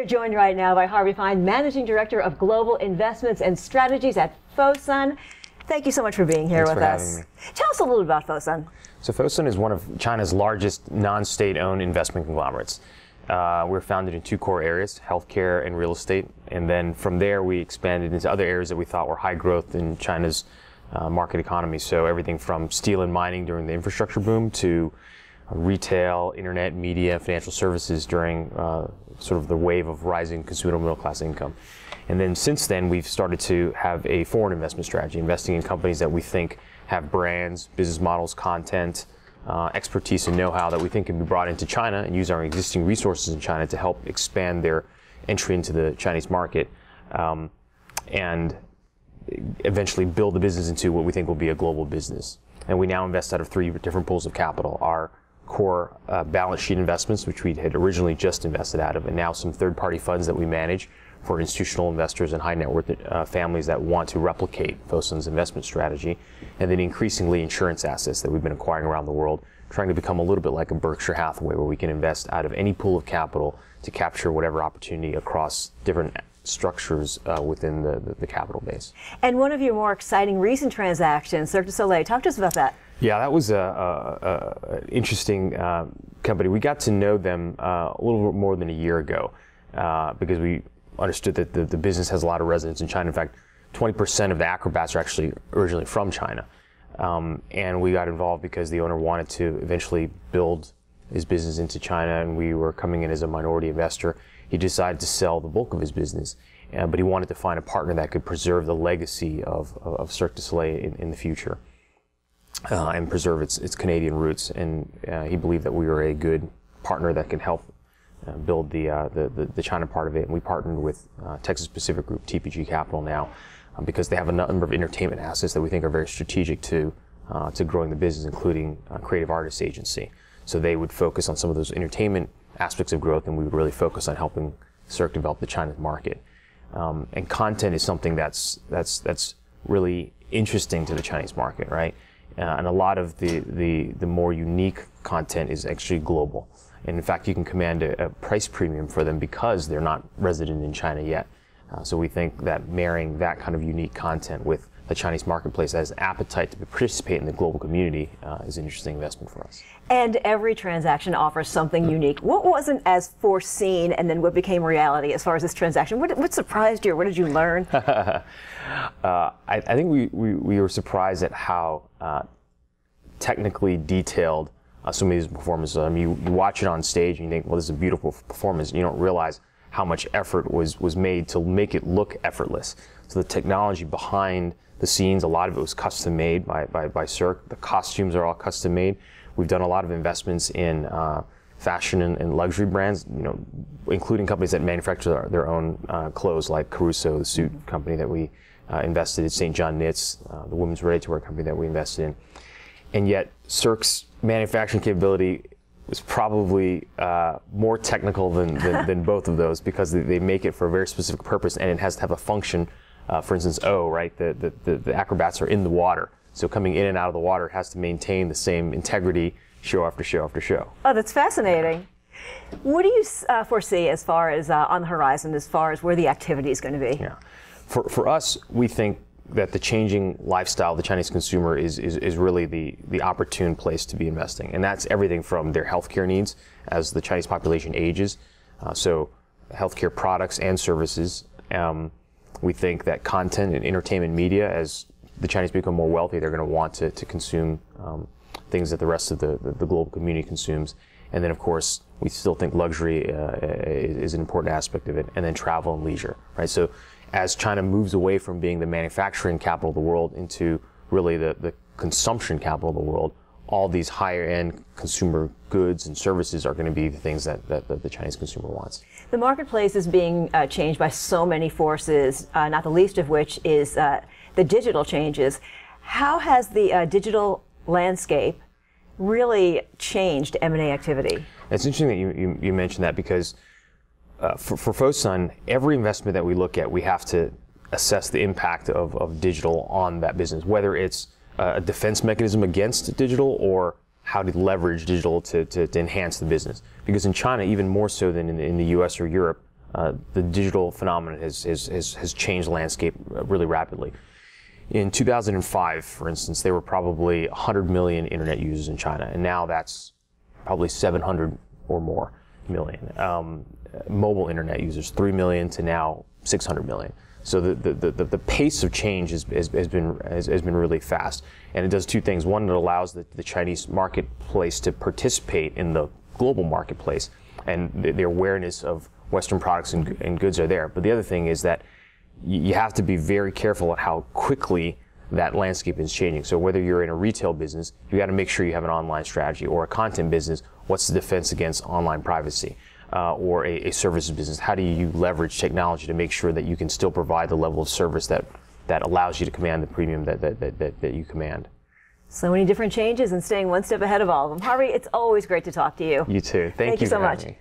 We're joined right now by Harvey, Managing Director of Global Investments and Strategies at Fosun. Thank you so much for being here with us. Tell us a little about Fosun. So Fosun is one of China's largest non-state-owned investment conglomerates. We're founded in two core areas, healthcare and real estate. And then from there, we expanded into other areas that we thought were high growth in China's market economy. So everything from steel and mining during the infrastructure boom to retail, internet, media, financial services during sort of the wave of rising consumer middle class income. And then since then, we've started to have a foreign investment strategy, investing in companies that we think have brands, business models, content, expertise and know-how that we think can be brought into China and use our existing resources in China to help expand their entry into the Chinese market and eventually build the business into what we think will be a global business. And we now invest out of three different pools of capital. Our core balance sheet investments, which we had originally just invested out of, and now some third-party funds that we manage for institutional investors and high net worth families that want to replicate Fosun's investment strategy, and then increasingly insurance assets that we've been acquiring around the world, trying to become a little bit like a Berkshire Hathaway, where we can invest out of any pool of capital to capture whatever opportunity across different structures within the capital base. And one of your more exciting recent transactions, Cirque du Soleil, talk to us about that. Yeah, that was an interesting company. We got to know them a little bit more than a year ago because we understood that the business has a lot of resonance in China. In fact, 20% of the acrobats are actually originally from China. And we got involved because the owner wanted to eventually build his business into China, and we were coming in as a minority investor. He decided to sell the bulk of his business, but he wanted to find a partner that could preserve the legacy of Cirque du Soleil in the future and preserve its Canadian roots. And he believed that we were a good partner that could help build the China part of it. And we partnered with Texas Pacific Group, TPG Capital now, because they have a number of entertainment assets that we think are very strategic to growing the business, including creative artists agency. So they would focus on some of those entertainment aspects of growth, and we would really focus on helping Cirque develop the China market. And content is something that's really interesting to the Chinese market, right? And a lot of the more unique content is actually global. And in fact, you can command a price premium for them because they're not resident in China yet. So we think that marrying that kind of unique content with the Chinese marketplace that has an appetite to participate in the global community is an interesting investment for us. And every transaction offers something unique. What wasn't as foreseen and then what became reality as far as this transaction? What surprised you, or what did you learn? I think we were surprised at how technically detailed some of these performances. I mean, you watch it on stage and you think, well, this is a beautiful performance, and you don't realize how much effort was made to make it look effortless. So the technology behind the scenes, a lot of it was custom made by Cirque. The costumes are all custom made. We've done a lot of investments in fashion and luxury brands, including companies that manufacture their own clothes, like Caruso, the suit company that we invested in, St. John Knits, the women's ready-to-wear company that we invested in. And yet, Cirque's manufacturing capability was probably more technical than both of those, because they make it for a very specific purpose, and it has to have a function. For instance, right? The acrobats are in the water, so coming in and out of the water, it has to maintain the same integrity show after show after show. Oh, that's fascinating. What do you foresee as far as on the horizon, as far as where the activity is going to be? Yeah, for us, we think that the changing lifestyle of the Chinese consumer is really the opportune place to be investing. And that's everything from their healthcare needs as the Chinese population ages. So healthcare products and services. We think that content and entertainment media, as the Chinese become more wealthy, they're going to want to consume things that the rest of the global community consumes. And then, of course, we still think luxury is an important aspect of it. And then travel and leisure, right? So as China moves away from being the manufacturing capital of the world into really the consumption capital of the world, all these higher-end consumer goods and services are going to be the things that the Chinese consumer wants. The marketplace is being changed by so many forces, not the least of which is the digital changes. How has the digital landscape really changed M&A activity? It's interesting that you mentioned that, because for Fosun, every investment that we look at, we have to assess the impact of digital on that business, whether it's a defense mechanism against digital or how to leverage digital to enhance the business. Because in China, even more so than in the US or Europe, the digital phenomenon has changed the landscape really rapidly. In 2005, for instance, there were probably 100 million internet users in China, and now that's probably 700 or more million. Mobile internet users, 3 million to now 600 million. So the pace of change has been really fast, and it does two things. One, it allows the Chinese marketplace to participate in the global marketplace, and the awareness of Western products and goods are there. But the other thing is that you have to be very careful at how quickly that landscape is changing. So whether you're in a retail business, you got to make sure you have an online strategy, or a content business, what's the defense against online privacy? Or a services business, how do you leverage technology to make sure that you can still provide the level of service that allows you to command the premium that you command? So many different changes and staying one step ahead of all of them. Harvey, it's always great to talk to you. You too. Thank you so for much. having me.